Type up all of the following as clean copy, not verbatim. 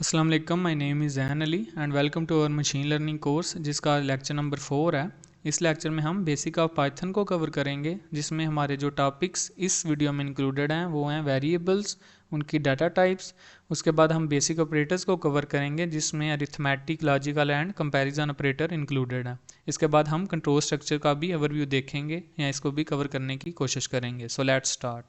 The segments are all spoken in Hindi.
अस्सलाम वालेकुम, my name is Zain Ali and welcome to our machine learning course जिसका लेक्चर नंबर 4 है। इस लेक्चर में हम बेसिक ऑफ पाइथन को कवर करेंगे, जिसमें हमारे जो टॉपिक्स इस वीडियो में इंक्लूडेड हैं वो हैं वेरिएबल्स, उनकी डाटा टाइप्स। उसके बाद हम बेसिक ऑपरेटर्स को कवर करेंगे जिसमें arithmetic, logical and comparison operator included है। इसके बाद हम कंट्रोल स्ट्रक्चर का भी ओवरव्यू देखेंगे या इसको भी कवर करने की कोशिश करेंगे। So let's start.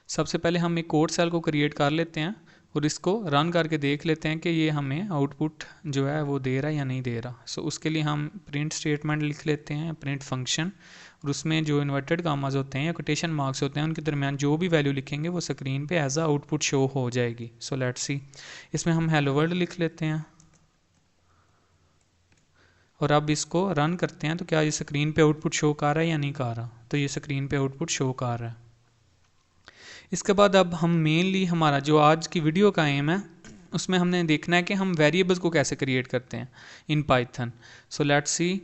सबसे पहले हम एक कोड सेल को क्रिएट कर लेते हैं और इसको रन करके देख लेते हैं कि ये हमें आउटपुट जो है वो दे रहा है या नहीं दे रहा। सो उसके लिए हम प्रिंट स्टेटमेंट लिख लेते हैं, प्रिंट फंक्शन, और उसमें जो इन्वर्टेड कामाज होते हैं या कोटेशन मार्क्स होते हैं उनके दरमियान जो भी वैल्यू लिखेंगे वो स्क्रीन पे एज अ आउटपुट शो हो जाएगी। सो लेट्स सी, इसमें हम हेलो वर्ल्ड लिख लेते हैं और अब इसको रन करते हैं तो क्या ये स्क्रीन पे आउटपुट शो कर रहा है या नहीं कर रहा। तो ये स्क्रीन पे आउटपुट शो कर रहा है। इसके बाद अब हम मेनली हमारा जो आज की वीडियो का एम है उसमें हमने देखना है कि हम वेरिएबल्स को कैसे क्रिएट करते हैं in Python. So let's see,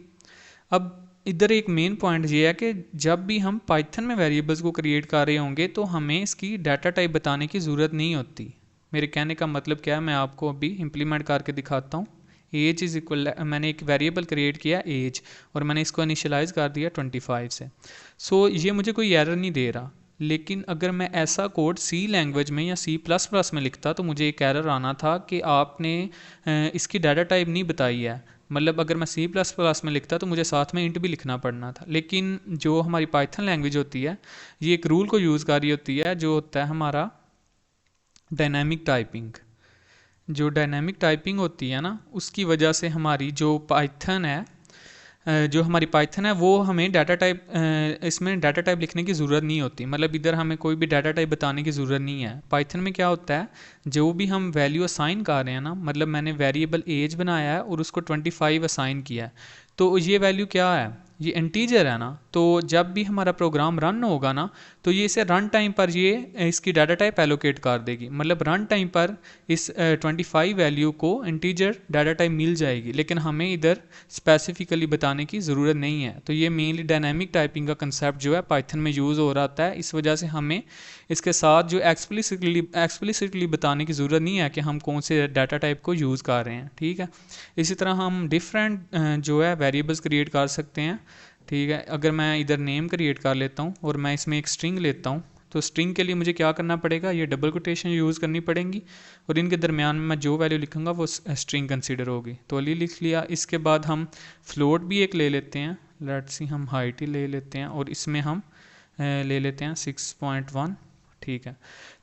अब इधर एक मेन पॉइंट ये है कि जब भी हम पाइथन में वेरिएबल्स को क्रिएट कर रहे होंगे तो हमें इसकी डाटा टाइप बताने की ज़रूरत नहीं होती। मेरे कहने का मतलब क्या है, मैं आपको अभी इम्प्लीमेंट करके दिखाता हूँ। एज इज़ इक्वल, मैंने एक वेरिएबल क्रिएट किया एज और मैंने इसको इनिशियलाइज कर दिया 25 से। सो ये मुझे कोई एरर नहीं दे रहा। लेकिन अगर मैं ऐसा कोड सी लैंग्वेज में या सी प्लस प्लस में लिखता तो मुझे एक एरर आना था कि आपने इसकी डाटा टाइप नहीं बताई है। मतलब अगर मैं सी प्लस प्लस में लिखता तो मुझे साथ में इंट भी लिखना पड़ना था। लेकिन जो हमारी पाइथन लैंग्वेज होती है ये एक रूल को यूज़ कर रही होती है जो होता है हमारा डायनामिक टाइपिंग। जो डायनामिक टाइपिंग होती है ना, उसकी वजह से हमारी जो पाइथन है वो हमें डाटा टाइप, इसमें डाटा टाइप लिखने की ज़रूरत नहीं होती। मतलब इधर हमें कोई भी डाटा टाइप बताने की ज़रूरत नहीं है। पाइथन में क्या होता है, जो भी हम वैल्यू असाइन कर रहे हैं ना, मतलब मैंने वेरिएबल एज बनाया है और उसको 25 असाइन किया है, तो ये वैल्यू क्या है, ये इंटीजर है ना। तो जब भी हमारा प्रोग्राम रन होगा ना तो ये इसे रन टाइम पर ये इसकी डाटा टाइप एलोकेट कर देगी। मतलब रन टाइम पर इस 25 वैल्यू को इंटीजर डाटा टाइप मिल जाएगी, लेकिन हमें इधर स्पेसिफिकली बताने की ज़रूरत नहीं है। तो ये मेनली डायनामिक टाइपिंग का कंसेप्ट जो है पाइथन में यूज़ हो रहा है। इस वजह से हमें इसके साथ जो एक्सप्लिसिटली बताने की ज़रूरत नहीं है कि हम कौन से डाटा टाइप को यूज़ कर रहे हैं। ठीक है, इसी तरह हम डिफरेंट जो है वेरिएबल्स क्रिएट कर सकते हैं। ठीक है, अगर मैं इधर नेम क्रिएट कर लेता हूँ और मैं इसमें एक स्ट्रिंग लेता हूँ तो स्ट्रिंग के लिए मुझे क्या करना पड़ेगा, ये डबल कोटेशन यूज़ करनी पड़ेंगी और इनके दरमियान में मैं जो वैल्यू लिखूंगा वो स्ट्रिंग कंसीडर होगी। तो अली लिख लिया। इसके बाद हम फ्लोट भी एक ले लेते हैं, लेट्स सी हम हाइट ही ले लेते हैं और इसमें हम ले लेते हैं 6.1। ठीक है,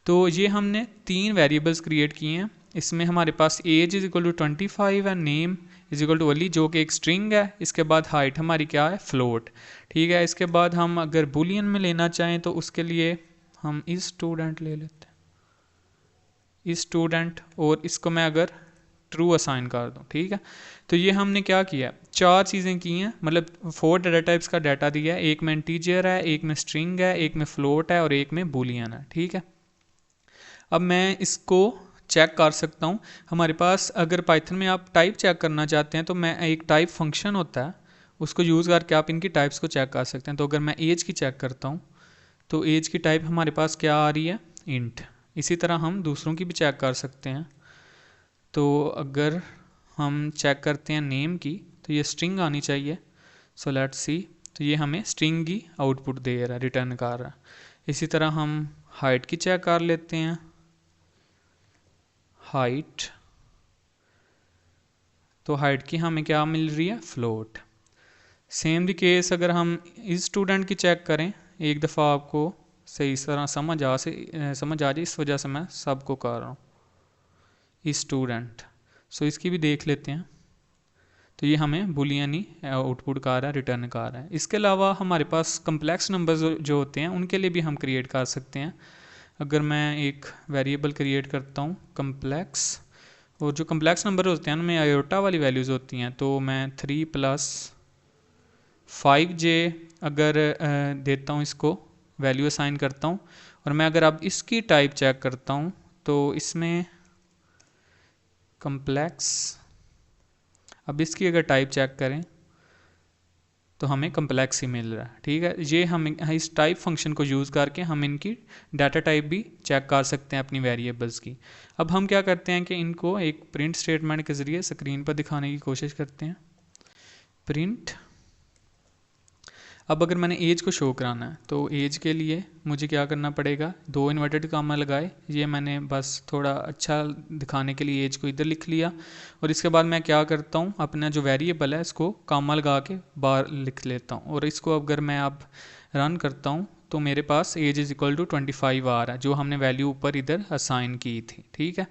तो ये हमने 3 वेरिएबल्स क्रिएट किए हैं। इसमें हमारे पास एज इज इक्वल टू 25 है, name is equal to Ali जो कि एक स्ट्रिंग है। इसके बाद हाइट हमारी क्या है, फ्लोट। ठीक है, इसके बाद हम अगर बुलियन में लेना चाहें तो उसके लिए हम इज स्टूडेंट ले लेते हैं, इज स्टूडेंट, और इसको मैं अगर ट्रू असाइन कर दूं। ठीक है, तो ये हमने क्या किया, 4 चीज़ें की हैं। मतलब 4 डाटा टाइप्स का डाटा दिया है, एक में इंटीजर है, एक में स्ट्रिंग है, एक में फ्लोट है और एक में बुलियन है। ठीक है, अब मैं इसको चेक कर सकता हूँ। हमारे पास अगर पाइथन में आप टाइप चेक करना चाहते हैं तो मैं एक टाइप फंक्शन होता है उसको यूज़ करके आप इनकी टाइप्स को चेक कर सकते हैं। तो अगर मैं एज की चेक करता हूँ तो एज की टाइप हमारे पास क्या आ रही है, इंट। इसी तरह हम दूसरों की भी चेक कर सकते हैं। तो अगर हम चेक करते हैं नेम की तो ये स्ट्रिंग आनी चाहिए। सो लेट्स सी, तो ये हमें स्ट्रिंग की आउटपुट दे रहा है, रिटर्न कर रहा है। इसी तरह हम हाइट की चेक कर लेते हैं, हाइट, तो हाइट की हमें क्या मिल रही है, फ्लोट। सेम दी केस अगर हम इस स्टूडेंट की चेक करें, एक दफ़ा आपको सही तरह समझ आ जाए, इस वजह से मैं सबको कर रहा हूँ इस स्टूडेंट। सो इसकी भी देख लेते हैं, तो ये हमें बुलियन ही आउटपुट कर रहा है, रिटर्न कर रहा है। इसके अलावा हमारे पास कम्प्लेक्स नंबर्स जो होते हैं उनके लिए भी हम क्रिएट कर सकते हैं। अगर मैं एक वेरिएबल क्रिएट करता हूँ कम्प्लेक्स, और जो कम्प्लेक्स नंबर होते हैं उनमें आयोटा वाली वैल्यूज़ होती हैं, तो मैं 3+5j अगर देता हूँ, इसको वैल्यू असाइन करता हूँ, और मैं अगर अब इसकी टाइप चेक करता हूँ तो इसमें कम्प्लेक्स, अब इसकी अगर टाइप चेक करें तो हमें कम्प्लेक्स ही मिल रहा है। ठीक है, ये हम इस टाइप फंक्शन को यूज़ करके हम इनकी डाटा टाइप भी चेक कर सकते हैं अपनी वेरिएबल्स की। अब हम क्या करते हैं कि इनको एक प्रिंट स्टेटमेंट के ज़रिए स्क्रीन पर दिखाने की कोशिश करते हैं। प्रिंट, अब अगर मैंने एज को शो कराना है तो एज के लिए मुझे क्या करना पड़ेगा, 2 इन्वर्टेड कामा लगाए, ये मैंने बस थोड़ा अच्छा दिखाने के लिए एज को इधर लिख लिया। और इसके बाद मैं क्या करता हूँ, अपना जो वेरिएबल है इसको कामा लगा के बाहर लिख लेता हूँ। और इसको अगर मैं अब रन करता हूँ तो मेरे पास एज इज इक्वल टू 25 आ रहा है, जो हमने वैल्यू ऊपर इधर असाइन की थी। ठीक है,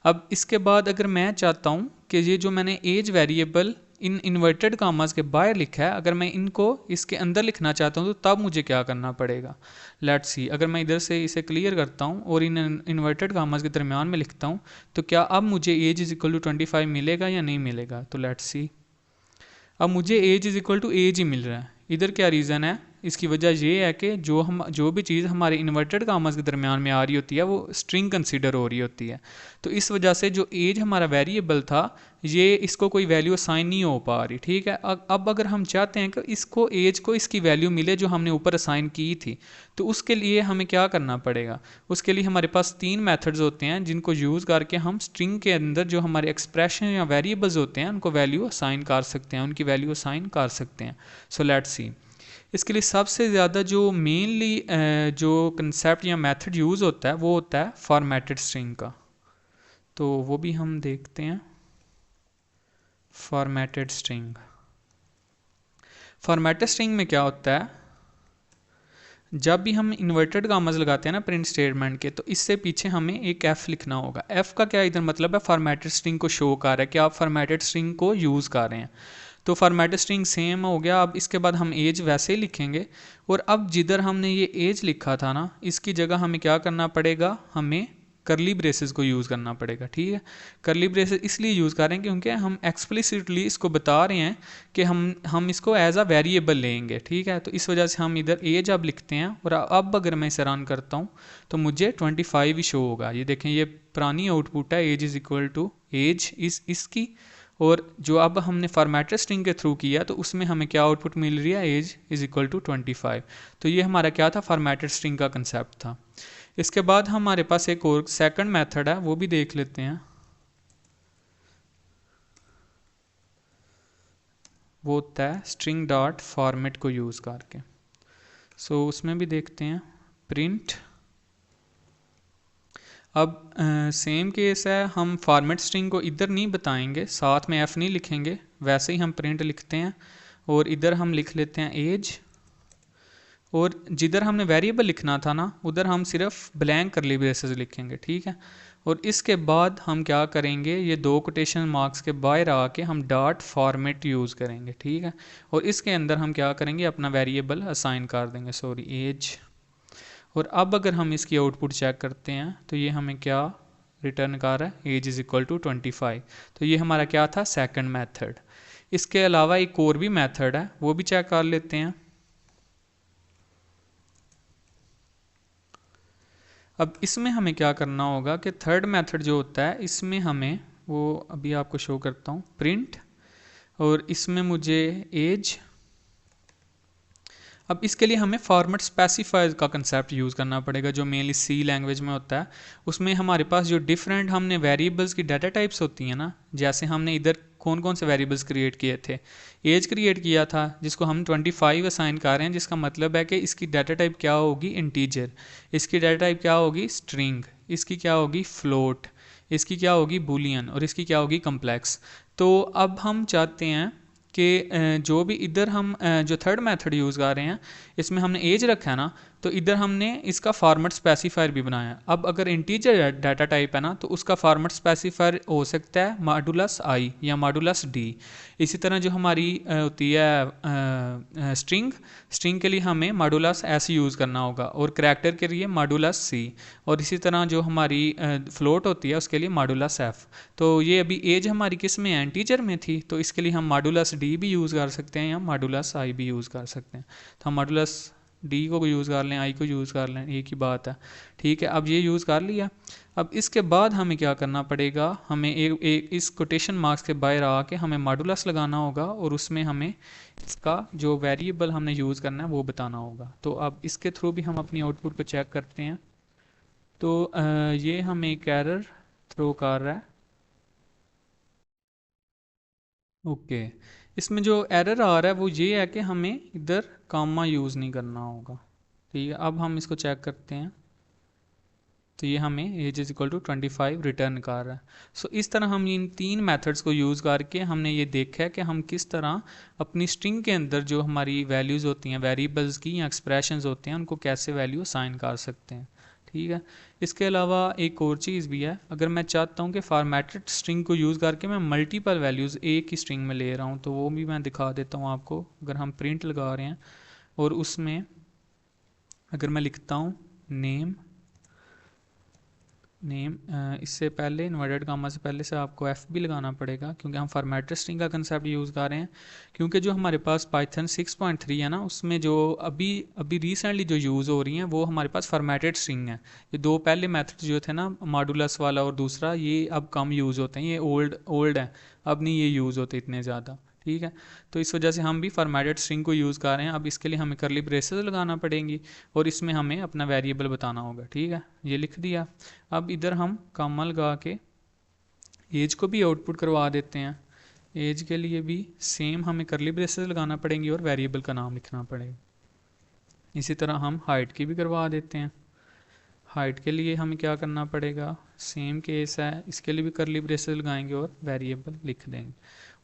अब इसके बाद अगर मैं चाहता हूँ कि ये जो मैंने एज वेरिएबल इन इन्वर्टेड कामास के बाहर लिखा है, अगर मैं इनको इसके अंदर लिखना चाहता हूँ तो तब मुझे क्या करना पड़ेगा। लेट्स सी, अगर मैं इधर से इसे क्लियर करता हूँ और इन इन्वर्टेड कामास के दरमियान में लिखता हूँ तो क्या अब मुझे एज इज इक्वल टू 25 मिलेगा या नहीं मिलेगा। तो लेट्स सी, अब मुझे H is equal to H ही मिल रहा है। इधर क्या रीज़न है, इसकी वजह ये है कि जो भी चीज़ हमारे इन्वर्टेड कामास के दरमियान में आ रही होती है वो स्ट्रिंग कंसीडर हो रही होती है। तो इस वजह से जो एज हमारा वेरिएबल था ये इसको कोई वैल्यू असाइन नहीं हो पा रही। ठीक है, अब अगर हम चाहते हैं कि इसको एज को इसकी वैल्यू मिले जो हमने ऊपर असाइन की थी, तो उसके लिए हमें क्या करना पड़ेगा। उसके लिए हमारे पास 3 मेथड्स होते हैं जिनको यूज़ करके हम स्ट्रिंग के अंदर जो हमारे एक्सप्रेशन या वेरिएबल्स होते हैं उनको वैल्यू असाइन कर सकते हैं, उनकी वैल्यू असाइन कर सकते हैं। सो लेट्स सी, इसके लिए सबसे ज़्यादा जो मेनली जो कंसेप्ट या मेथड यूज़ होता है वो होता है फॉर्मेटेड स्ट्रिंग का। तो वो भी हम देखते हैं। फॉर्मेटेड स्ट्रिंग, फॉर्मेटेड स्ट्रिंग में क्या होता है, जब भी हम इन्वर्टेड कामास लगाते हैं ना प्रिंट स्टेटमेंट के, तो इससे पीछे हमें एक एफ लिखना होगा। एफ का क्या इधर मतलब है, फॉर्मेटेड स्ट्रिंग को शो कर रहा है कि आप फॉर्मेटेड स्ट्रिंग को यूज़ कर रहे हैं। तो फॉर्मेटेड स्ट्रिंग सेम हो गया। अब इसके बाद हम एज वैसे ही लिखेंगे, और अब जिधर हमने ये एज लिखा था ना, इसकी जगह हमें क्या करना पड़ेगा, हमें करली ब्रेसेस को यूज़ करना पड़ेगा। ठीक है, करली ब्रेसेस इसलिए यूज़ कर रहे हैं क्योंकि हम एक्सप्लिसिटली इसको बता रहे हैं कि हम इसको एज अ वेरिएबल लेंगे। ठीक है, तो इस वजह से हम इधर एज अब लिखते हैं, और अब अगर मैं इसे रन करता हूँ तो मुझे 25 ही शो होगा। ये देखें, ये पुरानी आउटपुट है, age is equal to age इसकी, और जो अब हमने फॉर्मेटेड स्ट्रिंग के थ्रू किया तो उसमें हमें क्या आउटपुट मिल रही है, एज इज़ इक्वल टू 25। तो ये हमारा क्या था, फॉर्मेटेड स्ट्रिंग का कंसेप्ट था। इसके बाद हमारे पास एक और सेकंड मेथड है, वो भी देख लेते हैं। वो होता है स्ट्रिंग डॉट फॉर्मेट को यूज़ करके। सो उसमें भी देखते हैं प्रिंट। अब सेम केस है, हम फॉर्मेट स्ट्रिंग को इधर नहीं बताएंगे, साथ में एफ नहीं लिखेंगे, वैसे ही हम प्रिंट लिखते हैं, और इधर हम लिख लेते हैं एज, और जिधर हमने वेरिएबल लिखना था ना उधर हम सिर्फ ब्लैंक करली ब्रेसेस लिखेंगे। ठीक है, और इसके बाद हम क्या करेंगे, ये 2 कोटेशन मार्क्स के बाहर आके हम डॉट फॉर्मेट यूज़ करेंगे। ठीक है, और इसके अंदर हम क्या करेंगे, अपना वेरिएबल असाइन कर देंगे, सॉरी एज। और अब अगर हम इसकी आउटपुट चेक करते हैं तो ये हमें क्या रिटर्न कर रहा है, एज इज़ इक्वल टू 25। तो ये हमारा क्या था, सेकंड मेथड। इसके अलावा एक और भी मेथड है, वो भी चेक कर लेते हैं। अब इसमें हमें क्या करना होगा कि थर्ड मेथड जो होता है इसमें हमें, वो अभी आपको शो करता हूँ, प्रिंट, और इसमें मुझे एज। अब इसके लिए हमें फॉर्मेट स्पेसिफायर का कंसेप्ट यूज़ करना पड़ेगा, जो मेनली सी लैंग्वेज में होता है। उसमें हमारे पास जो डिफरेंट हमने वेरिएबल्स की डाटा टाइप्स होती हैं ना, जैसे हमने इधर कौन कौन से वेरिएबल्स क्रिएट किए थे, एज क्रिएट किया था जिसको हम 25 असाइन कर रहे हैं, जिसका मतलब है कि इसकी डाटा टाइप क्या होगी, इंटीजर। इसकी डाटा टाइप क्या होगी, स्ट्रिंग। इसकी क्या होगी, फ्लोट। इसकी क्या होगी, बूलियन। और इसकी क्या होगी, कम्प्लेक्स। तो अब हम चाहते हैं कि जो भी इधर हम जो थर्ड मेथड यूज़ कर रहे हैं इसमें हमने एज रखा है ना, तो इधर हमने इसका फॉर्मेट स्पेसिफायर भी बनाया। अब अगर इंटीजर डाटा टाइप है ना तो उसका फॉर्मेट स्पेसिफायर हो सकता है मॉडुलस आई या मॉडुलस डी। इसी तरह जो हमारी होती है स्ट्रिंग के लिए हमें मॉडुलस एस यूज़ करना होगा, और करैक्टर के लिए मॉडुलस सी, और इसी तरह जो हमारी फ्लोट होती है उसके लिए मॉडुलस एफ। तो ये अभी एज हमारी किस में है, इंटीजर में थी, तो इसके लिए हम मॉडुलस डी भी यूज़ कर सकते हैं या मॉडुलस आई भी यूज़ कर सकते हैं। तो हम मॉडुलस डी को यूज़ कर लें, आई को यूज़ कर लें, एक ही बात है। ठीक है, अब ये यूज़ कर लिया। अब इसके बाद हमें क्या करना पड़ेगा, हमें एक इस कोटेशन मार्क्स के बाहर आके हमें मॉडुलस लगाना होगा और उसमें हमें इसका जो वेरिएबल हमने यूज़ करना है वो बताना होगा। तो अब इसके थ्रू भी हम अपनी आउटपुट को चेक करते हैं। तो ये हमें एक एरर थ्रो कर रहा है। ओके, इसमें जो एरर आ रहा है वो ये है कि हमें इधर कामा यूज़ नहीं करना होगा। ठीक है, अब हम इसको चेक करते हैं। तो ये हमें age is equal to 25 return कर रहा है। सो इस तरह हम इन तीन मेथड्स को यूज़ करके हमने ये देखा है कि हम किस तरह अपनी स्ट्रिंग के अंदर जो हमारी वैल्यूज़ होती हैं, वेरिएबल्स की या एक्सप्रेशंस होते हैं, उनको कैसे वैल्यू असाइन कर सकते हैं। ठीक है, इसके अलावा एक और चीज़ भी है। अगर मैं चाहता हूँ कि फॉर्मेटेड स्ट्रिंग को यूज़ करके मैं मल्टीपल वैल्यूज़ एक ही स्ट्रिंग में ले रहा हूँ, तो वो भी मैं दिखा देता हूँ आपको। अगर हम प्रिंट लगा रहे हैं और उसमें अगर मैं लिखता हूँ नेम, इससे पहले इन्वर्टेड कामा से पहले से आपको एफ भी लगाना पड़ेगा, क्योंकि हम फॉर्मेटेड स्ट्रिंग का कंसेप्ट यूज़ कर रहे हैं। क्योंकि जो हमारे पास पाइथन 6.3 है ना, उसमें जो अभी अभी रिसेंटली जो यूज़ हो रही हैं वो हमारे पास फॉर्मेटेड स्ट्रिंग है। ये दो पहले मेथड जो थे ना, मॉडुलस वाला और दूसरा, ये अब कम यूज़ होते हैं, ये ओल्ड है, अब नहीं ये यूज़ होते इतने ज़्यादा। ठीक है, तो इस वजह से हम भी फॉर्मेटेड स्ट्रिंग को यूज़ कर रहे हैं। अब इसके लिए हमें करली ब्रेसेस लगाना पड़ेंगी और इसमें हमें अपना वेरिएबल बताना होगा। ठीक है, ये लिख दिया। अब इधर हम कॉमा लगा के एज को भी आउटपुट करवा देते हैं। एज के लिए भी सेम हमें करली ब्रेसेस लगाना पड़ेंगी और वेरिएबल का नाम लिखना पड़ेगा। इसी तरह हम हाइट की भी करवा देते हैं। हाइट के लिए हमें क्या करना पड़ेगा, सेम केस है, इसके लिए भी करली ब्रेसेस लगाएंगे और वेरिएबल लिख देंगे।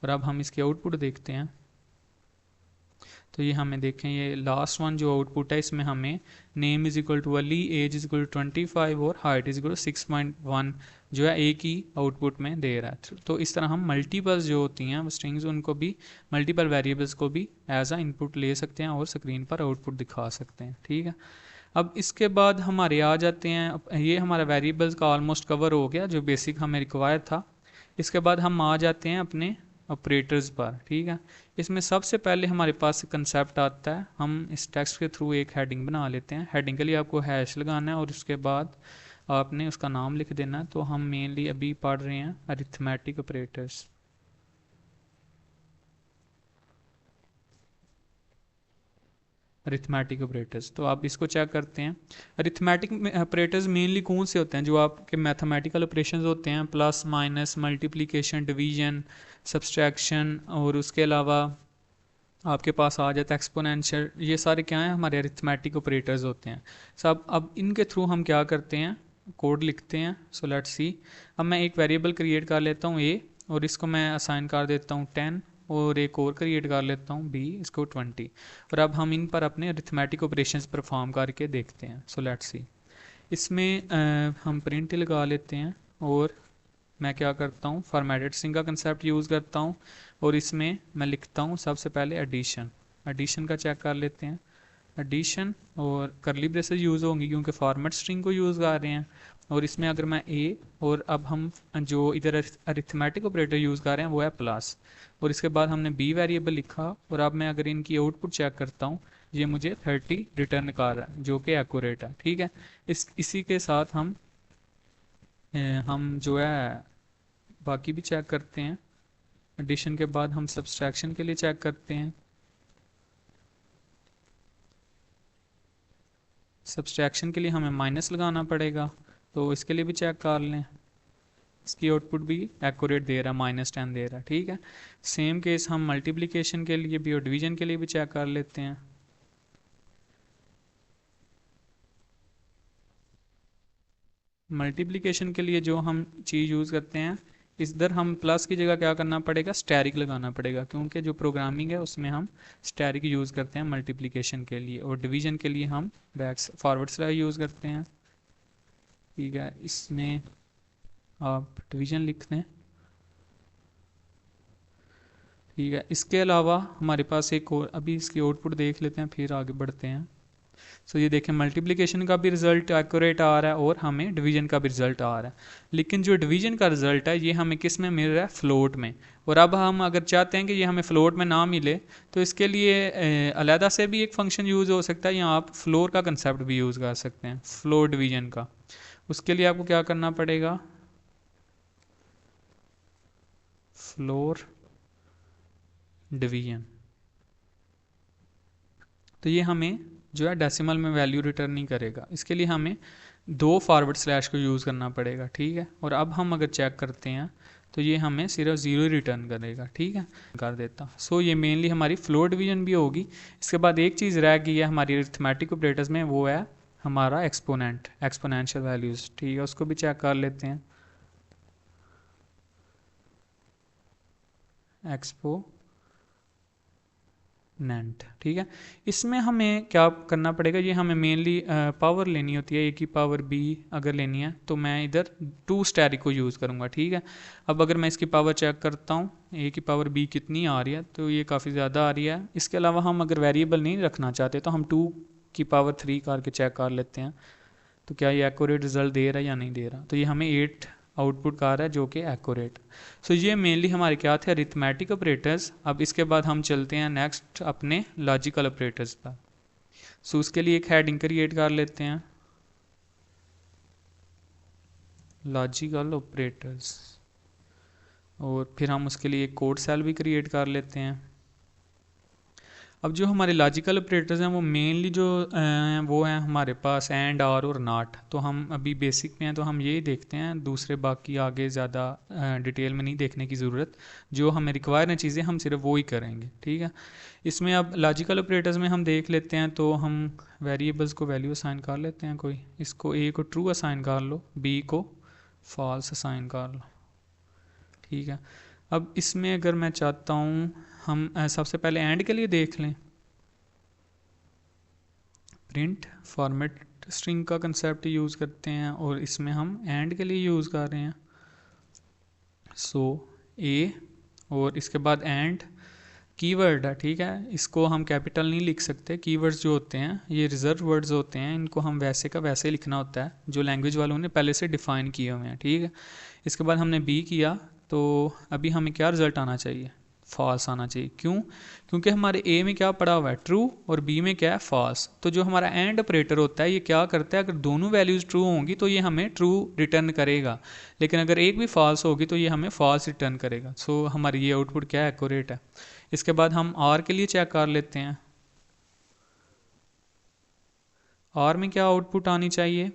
और अब हम इसकी आउटपुट देखते हैं। तो ये हमें देखें, ये लास्ट वन जो आउटपुट है, इसमें हमें name is equal to Ali, age is equal to 25 और हाइट इज इक्वल टू 6.1 जो है एक ही आउटपुट में दे रहा है। तो इस तरह हम मल्टीपल्स जो होती हैं स्ट्रिंग्स, उनको भी मल्टीपल वेरिएबल्स को भी एज अ इनपुट ले सकते हैं और स्क्रीन पर आउटपुट दिखा सकते हैं। ठीक है, अब इसके बाद हमारे आ जाते हैं, ये हमारा वेरिएबल्स का ऑलमोस्ट कवर हो गया जो बेसिक हमें रिक्वायर था। इसके बाद हम आ जाते हैं अपने ऑपरेटर्स पर। ठीक है, इसमें सबसे पहले हमारे पास कंसेप्ट आता है, हम इस टेक्स्ट के थ्रू एक हेडिंग बना लेते हैं। हेडिंग के लिए आपको हैश लगाना है और उसके बाद आपने उसका नाम लिख देना है। तो हम मेनली अभी पढ़ रहे हैं अरिथमेटिक ऑपरेटर्स। अरिथमेटिक ऑपरेटर्स, तो आप इसको चेक करते हैं। अरिथमेटिक ऑपरेटर्स मेनली कौन से होते हैं, जो आपके मैथमेटिकल ऑपरेशंस होते हैं, plus minus multiplication division subtraction, और उसके अलावा आपके पास आ जाता है एक्सपोनेंशियल। ये सारे क्या हैं, हमारे अरिथमेटिक ऑपरेटर्स होते हैं सब। अब इनके थ्रू हम क्या करते हैं, कोड लिखते हैं। सो लेट्स सी, अब मैं एक वेरिएबल क्रिएट कर लेता हूँ ए, और इसको मैं असाइन कर देता हूँ 10, और एक और क्रिएट कर लेता हूँ बी, इसको 20। और अब हम इन पर अपने अरिथमेटिक ऑपरेशंस परफॉर्म करके देखते हैं। सो लेट्स सी, इसमें हम प्रिंट लगा लेते हैं और मैं क्या करता हूँ, फॉर्मेटेड स्ट्रिंग का कंसेप्ट यूज़ करता हूँ। और इसमें मैं लिखता हूँ सबसे पहले एडिशन। एडिशन का चेक कर लेते हैं, एडिशन, और करली ब्रेसेस यूज़ होंगी क्योंकि फॉर्मेट स्ट्रिंग को यूज़ कर रहे हैं। और इसमें अगर मैं ए, और अब हम जो इधर अरिथमेटिक ऑपरेटर यूज़ कर रहे हैं वो है प्लस, और इसके बाद हमने बी वेरिएबल लिखा। और अब मैं अगर इनकी आउटपुट चेक करता हूँ, ये मुझे 30 रिटर्न कर रहा है जो कि एक्यूरेट है। ठीक है, इसी के साथ हम जो है बाकी भी चेक करते हैं। एडिशन के बाद हम सब्सट्रैक्शन के लिए चेक करते हैं। सब्सट्रैक्शन के लिए हमें माइनस लगाना पड़ेगा, तो इसके लिए भी चेक कर लें। इसकी आउटपुट भी एक्यूरेट दे रहा है, -10 दे रहा है। ठीक है, सेम केस हम मल्टीप्लिकेशन के लिए भी और डिवीजन के लिए भी चेक कर लेते हैं। मल्टीप्लिकेशन के लिए जो हम चीज़ यूज़ करते हैं, इधर हम प्लस की जगह क्या करना पड़ेगा, स्टैरिक लगाना पड़ेगा, क्योंकि जो प्रोग्रामिंग है उसमें हम स्टैरिक यूज़ करते हैं मल्टीप्लिकेशन के लिए। और डिवीजन के लिए हम फॉरवर्ड स्लैश यूज़ करते हैं। ठीक है, इसमें आप डिवीजन लिख दें। ठीक है, इसके अलावा हमारे पास एक और, अभी इसकी आउटपुट देख लेते हैं फिर आगे बढ़ते हैं। सो ये देखें मल्टीप्लिकेशन का भी रिजल्ट एक्यूरेट आ रहा है और हमें डिवीजन का भी रिजल्ट आ रहा है। लेकिन जो डिवीजन का रिजल्ट है ये हमें किस में मिल रहा है, फ्लोट में। और अब हम अगर चाहते हैं कि ये हमें फ्लोट में ना मिले तो इसके लिए अलहदा से भी एक फंक्शन यूज़ हो सकता है, या आप फ्लोर का कंसेप्ट भी यूज़ कर सकते हैं, फ्लोर डिवीजन का। उसके लिए आपको क्या करना पड़ेगा, फ्लोर डिवीजन। तो ये हमें जो है डेसिमल में वैल्यू रिटर्न नहीं करेगा, इसके लिए हमें 2 फॉरवर्ड स्लैश को यूज़ करना पड़ेगा, ठीक है। और अब हम अगर चेक करते हैं तो ये हमें सिर्फ 0 रिटर्न करेगा, ठीक है, कर देता। सो ये मेनली हमारी फ्लोर डिवीजन भी होगी। इसके बाद एक चीज़ रह गई है हमारी अरिथमेटिक ऑपरेटर्स में, वो है हमारा एक्सपोनेंट, एक्सपोनेंशियल वैल्यूज़, ठीक है, उसको भी चेक कर लेते हैं। एक्सपोनेंट, ठीक है। इसमें हमें क्या करना पड़ेगा, ये हमें मेनली पावर लेनी होती है, ए की पावर बी अगर लेनी है तो मैं इधर 2 स्टैरिक को यूज़ करूँगा, ठीक है। अब अगर मैं इसकी पावर चेक करता हूँ, ए की पावर बी कितनी आ रही है, तो ये काफ़ी ज़्यादा आ रही है। इसके अलावा हम अगर वेरिएबल नहीं रखना चाहते तो हम 2 की पावर 3 करके चेक कर लेते हैं, तो क्या ये एक्यूरेट रिजल्ट दे रहा है या नहीं दे रहा। तो ये हमें 8 आउटपुट का रहा है जो कि एक्यूरेट। सो ये मेनली हमारे क्या थे, अरिथमेटिक ऑपरेटर्स। अब इसके बाद हम चलते हैं नेक्स्ट अपने लॉजिकल ऑपरेटर्स पर। सो उसके लिए एक हेडिंग क्रिएट कर लेते हैं, लॉजिकल ऑपरेटर्स, और फिर हम उसके लिए एक कोड सेल भी क्रिएट कर लेते हैं। अब जो हमारे लॉजिकल ऑपरेटर्स हैं वो मेनली जो वो हैं हमारे पास एंड, आर और नॉट। तो हम अभी बेसिक में हैं तो हम यही देखते हैं, दूसरे बाकी आगे ज़्यादा डिटेल में नहीं देखने की ज़रूरत। जो हमें रिक्वायर हैं चीज़ें हम सिर्फ वो ही करेंगे, ठीक है। इसमें अब लॉजिकल ऑपरेटर्स में हम देख लेते हैं, तो हम वेरिएबल्स को वैल्यू असाइन कर लेते हैं कोई। इसको ए को ट्रू असाइन कर लो, बी को फॉल्स असाइन कर लो, ठीक है। अब इसमें अगर मैं चाहता हूँ हम सबसे पहले एंड के लिए देख लें, प्रिंट फॉर्मेट स्ट्रिंग का कंसेप्ट यूज़ करते हैं और इसमें हम एंड के लिए यूज़ कर रहे हैं। सो ए और इसके बाद एंड कीवर्ड है, ठीक है। इसको हम कैपिटल नहीं लिख सकते, कीवर्ड्स जो होते हैं ये रिजर्व वर्ड्स होते हैं, इनको हम वैसे का वैसे ही लिखना होता है जो लैंग्वेज वालों ने पहले से डिफ़ाइन किए हुए हैं, ठीक है। इसके बाद हमने बी किया, तो अभी हमें क्या रिज़ल्ट आना चाहिए, फॉल्स आना चाहिए। क्यों, क्योंकि हमारे ए में क्या पड़ा हुआ है, ट्रू, और बी में क्या है, फॉल्स। तो जो हमारा एंड ऑपरेटर होता है ये क्या करता है, अगर दोनों वैल्यूज़ ट्रू होंगी तो ये हमें ट्रू रिटर्न करेगा, लेकिन अगर एक भी फॉल्स होगी तो ये हमें फॉल्स रिटर्न करेगा। सो हमारी ये आउटपुट क्या है, एक्यूरेट है। इसके बाद हम आर के लिए चेक कर लेते हैं, आर में क्या आउटपुट आनी चाहिए।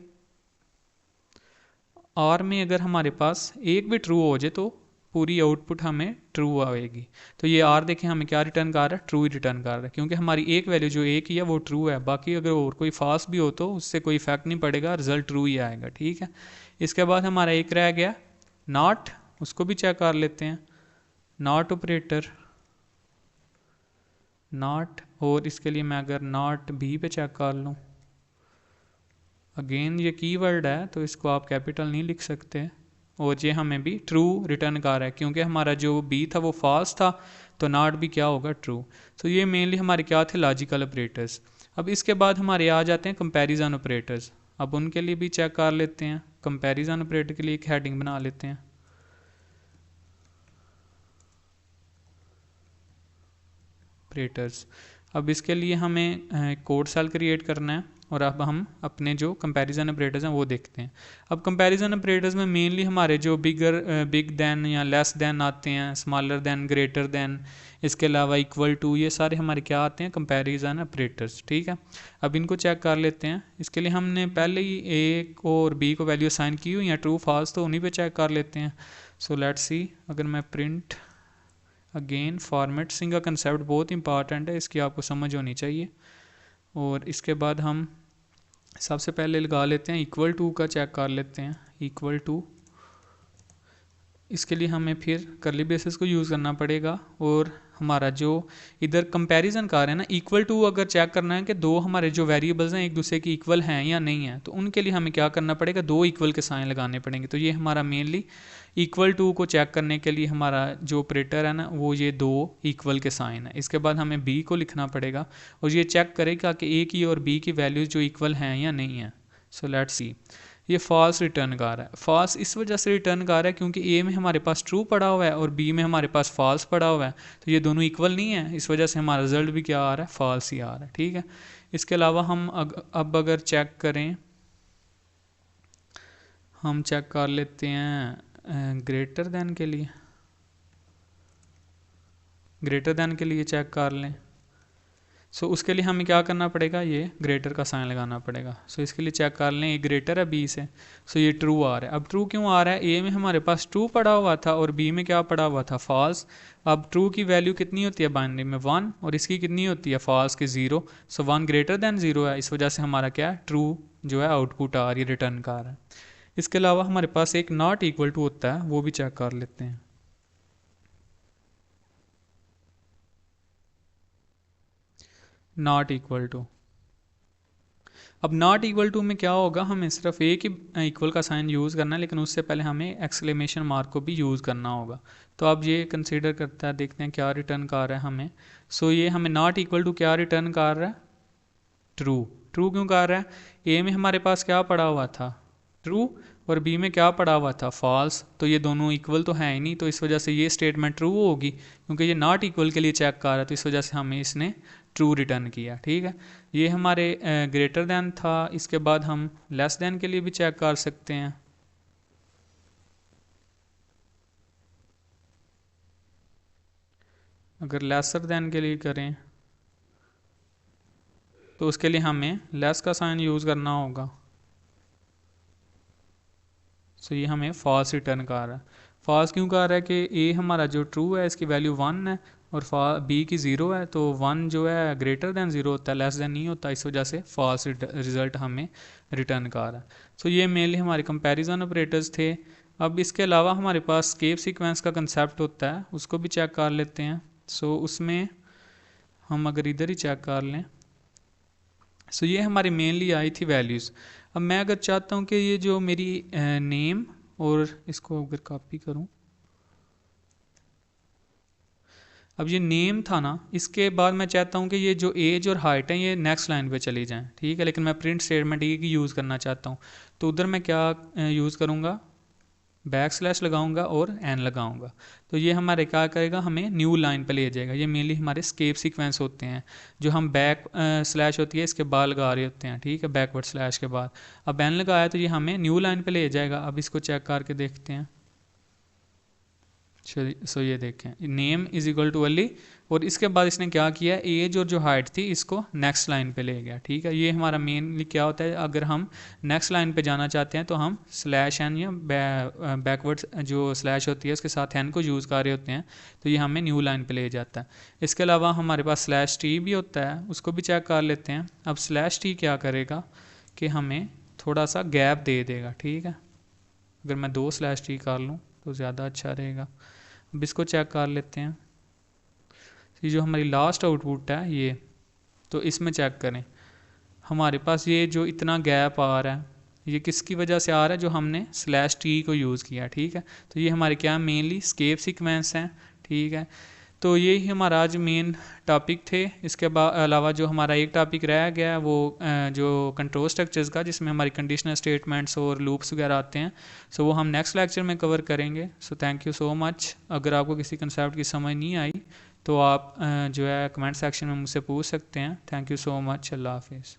आर में अगर हमारे पास एक भी ट्रू हो जाए तो पूरी आउटपुट हमें ट्रू आएगी। तो ये आर देखें हमें क्या रिटर्न कर रहा है, ट्रू ही रिटर्न कर रहा है, क्योंकि हमारी एक वैल्यू जो एक ही है वो ट्रू है। बाकी अगर और कोई फॉल्स भी हो तो उससे कोई इफेक्ट नहीं पड़ेगा, रिजल्ट ट्रू ही आएगा, ठीक है। इसके बाद हमारा एक रह गया नॉट, उसको भी चेक कर लेते हैं, नॉट ऑपरेटर, नॉट, और इसके लिए मैं अगर नॉट बी पे चेक कर लूँ, अगेन ये कीवर्ड है तो इसको आप कैपिटल नहीं लिख सकते, और ये हमें भी ट्रू रिटर्न कर रहा है क्योंकि हमारा जो बी था वो फॉल्स था, तो नॉट भी क्या होगा, ट्रू। तो ये मेनली हमारे क्या थे, लॉजिकल ऑपरेटर्स। अब इसके बाद हमारे आ जाते हैं कंपैरिजन ऑपरेटर्स। अब उनके लिए भी चेक कर लेते हैं, कंपैरिजन ऑपरेटर के लिए एक हेडिंग बना लेते हैं, ऑपरेटर्स। अब इसके लिए हमें कोड सेल क्रिएट करना है, और अब हम अपने जो कंपैरिजन ऑपरेटर्स हैं वो देखते हैं। अब कंपैरिजन ऑपरेटर्स में मेनली हमारे जो बिग देन या लेस देन आते हैं, स्मॉलर देन, ग्रेटर देन, इसके अलावा इक्वल टू, ये सारे हमारे क्या आते हैं, कंपैरिजन ऑपरेटर्स, ठीक है। अब इनको चेक कर लेते हैं। इसके लिए हमने पहले ही ए और बी को वैल्यू असाइन की हुई या ट्रू फॉल्स, तो उन्हीं पे चेक कर लेते हैं। सो लेट्स सी, अगर मैं प्रिंट अगेन, फॉर्मेट स्ट्रिंग का कंसेप्ट बहुत इंपॉर्टेंट है, इसकी आपको समझ होनी चाहिए। और इसके बाद हम सबसे पहले लगा लेते हैं इक्वल टू का, चेक कर लेते हैं, इक्वल टू इसके लिए हमें फिर करली ब्रेसेस को यूज़ करना पड़ेगा और हमारा जो इधर कंपैरिजन कर रहे हैं ना, इक्वल टू अगर चेक करना है कि दो हमारे जो वेरिएबल्स हैं एक दूसरे की इक्वल हैं या नहीं है, तो उनके लिए हमें क्या करना पड़ेगा, दो इक्वल के साइन लगाने पड़ेंगे। तो ये हमारा मेनली इक्वल टू को चेक करने के लिए हमारा जो ऑपरेटर है ना वो ये दो इक्वल के साइन है। इसके बाद हमें बी को लिखना पड़ेगा और ये चेक करेगा कि ए की और बी की वैल्यूज़ जो इक्वल हैं या नहीं है। सो लेट्स सी, ये फॉल्स रिटर्न कर रहा है। फॉल्स इस वजह से रिटर्न कर रहा है क्योंकि ए में हमारे पास ट्रू पड़ा हुआ है और बी में हमारे पास फॉल्स पड़ा हुआ है, तो ये दोनों इक्वल नहीं है, इस वजह से हमारा रिजल्ट भी क्या आ रहा है, फॉल्स ही आ रहा है। ठीक है, इसके अलावा हम अब अगर चेक करें, हम चेक कर लेते हैं ग्रेटर देन के लिए, ग्रेटर देन के लिए चेक कर लें। सो उसके लिए हमें क्या करना पड़ेगा, ये ग्रेटर का साइन लगाना पड़ेगा। सो इसके लिए चेक कर लें, ये ग्रेटर है बी से, सो ये ट्रू आ रहा है। अब ट्रू क्यों आ रहा है, ए में हमारे पास ट्रू पड़ा हुआ था और बी में क्या पड़ा हुआ था, फॉल्स। अब ट्रू की वैल्यू कितनी होती है बाइनरी में, 1, और इसकी कितनी होती है फॉल्स की 0। सो 1 ग्रेटर देन 0 है, इस वजह से हमारा क्या है, ट्रू जो है आउटपुट आ रही है, रिटर्न कर रहा है। इसके अलावा हमारे पास एक नॉट इक्वल टू होता है, वो भी चेक कर लेते हैं। नॉट इक्वल टू, अब नॉट इक्वल टू में क्या होगा, हमें सिर्फ एक ही इक्वल का साइन यूज़ करना है, लेकिन उससे पहले हमें एक्सक्लेमेशन मार्क को भी यूज़ करना होगा। तो अब ये कंसीडर करता है, देखते हैं क्या रिटर्न कर रहा है हमें। सो ये हमें नॉट इक्वल टू क्या रिटर्न कर रहा है, ट्रू। ट्रू क्यों कर रहा है, ए में हमारे पास क्या पड़ा हुआ था, ट्रू, और बी में क्या पड़ा हुआ था, फॉल्स। तो ये दोनों इक्वल तो है ही नहीं, तो इस वजह से ये स्टेटमेंट ट्रू होगी, क्योंकि ये नॉट इक्वल के लिए चेक कर रहा है, तो इस वजह से हमें इसने ट्रू रिटर्न किया। ठीक है, ये हमारे ग्रेटर देन था। इसके बाद हम लेस देन के लिए भी चेक कर सकते हैं। अगर लेसर देन के लिए करें तो उसके लिए हमें लेस का साइन यूज़ करना होगा। सो ये हमें फॉल्स रिटर्न कर रहा है। फॉल्स क्यों कर रहा है कि ए हमारा जो ट्रू है इसकी वैल्यू 1 है और बी की 0 है, तो 1 जो है ग्रेटर देन 0 होता है, लेस देन नहीं होता, इस वजह से फॉल्स रिजल्ट हमें रिटर्न कर रहा है। सो ये मेनली हमारे कंपैरिजन ऑपरेटर्स थे। अब इसके अलावा हमारे पास स्केप सीक्वेंस का कंसेप्ट होता है, उसको भी चेक कर लेते हैं। सो उसमें हम अगर इधर ही चेक कर लें, सो ये हमारी मेनली आई थी वैल्यूज़। अब मैं अगर चाहता हूँ कि ये जो मेरी नेम, और इसको अगर कॉपी करूँ, अब ये नेम था ना, इसके बाद मैं चाहता हूँ कि ये जो एज और हाइट है ये नेक्स्ट लाइन पे चली जाएं। ठीक है, लेकिन मैं प्रिंट स्टेटमेंट ये की यूज़ करना चाहता हूँ, तो उधर मैं क्या यूज़ करूँगा, बैक स्लैश लगाऊंगा और एन लगाऊंगा। तो ये हमारे क्या करेगा, हमें न्यू लाइन पे ले जाएगा। ये मेनली हमारे स्केप सीक्वेंस होते हैं, जो हम बैक स्लैश होती है इसके बाद लगा रहे होते हैं। ठीक है, बैकवर्ड स्लैश के बाद अब एन लगाया तो ये हमें न्यू लाइन पे ले जाएगा। अब इसको चेक करके देखते हैं। सो ये देखें, name is equal to Ali, और इसके बाद इसने क्या किया, एज और जो हाइट थी इसको नेक्स्ट लाइन पे ले गया। ठीक है, ये हमारा मेनली क्या होता है, अगर हम नेक्स्ट लाइन पे जाना चाहते हैं तो हम स्लैश एन या बैकवर्ड जो स्लैश होती है उसके साथ एन को यूज़ कर रहे होते हैं, तो ये हमें न्यू लाइन पे ले जाता है। इसके अलावा हमारे पास स्लैश टी भी होता है, उसको भी चेक कर लेते हैं। अब स्लैश टी क्या करेगा कि हमें थोड़ा सा गैप दे देगा। ठीक है, अगर मैं 2 स्लैश टी कर लूँ तो ज़्यादा अच्छा रहेगा। अब इसको चेक कर लेते हैं, ये जो हमारी लास्ट आउटपुट है ये, तो इसमें चेक करें हमारे पास ये जो इतना गैप आ रहा है ये किसकी वजह से आ रहा है, जो हमने स्लैश टी को यूज़ किया। ठीक है, तो ये हमारे क्या मेनली स्केप सीक्वेंस हैं। ठीक है, तो यही हमारा आज मेन टॉपिक थे। इसके अलावा जो हमारा एक टॉपिक रह गया है वो जो कंट्रोल स्ट्रक्चर्स का, जिसमें हमारी कंडीशनल स्टेटमेंट्स और लूप्स वगैरह आते हैं, सो वो हम नेक्स्ट लेक्चर में कवर करेंगे। So thank you so much. अगर आपको किसी कंसेप्ट की समझ नहीं आई तो आप जो है कमेंट सेक्शन में मुझसे पूछ सकते हैं। Thank you so much. अल्लाह हाफिज़।